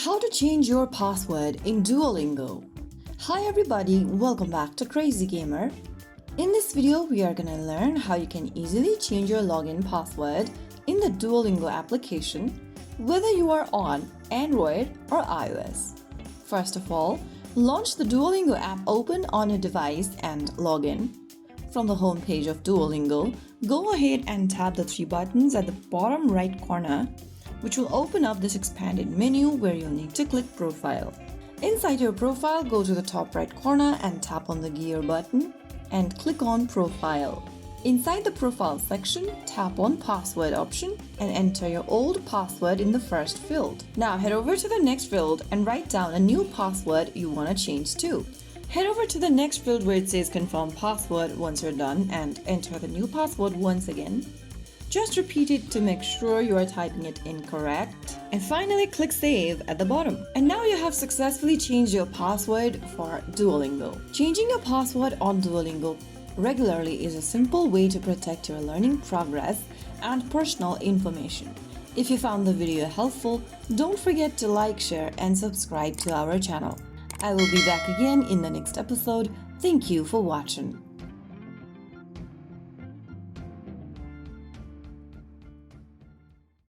How to change your password in Duolingo. Hi everybody, welcome back to Crazy Gamer. In this video, we are going to learn how you can easily change your login password in the Duolingo application, whether you are on Android or iOS. First of all, launch the Duolingo app open on your device and log in. From the home page of Duolingo, go ahead and tap the three buttons at the bottom right corner, which will open up this expanded menu where you'll need to click Profile. Inside your profile, go to the top right corner and tap on the gear button and click on Profile. Inside the Profile section, tap on Password option and enter your old password in the first field. Now head over to the next field and write down a new password you want to change to. Head over to the next field where it says Confirm Password once you're done and enter the new password once again. Just repeat it to make sure you are typing it incorrect. And finally, click Save at the bottom. And now you have successfully changed your password for Duolingo. Changing your password on Duolingo regularly is a simple way to protect your learning progress and personal information. If you found the video helpful, don't forget to like, share, and subscribe to our channel. I will be back again in the next episode. Thank you for watching.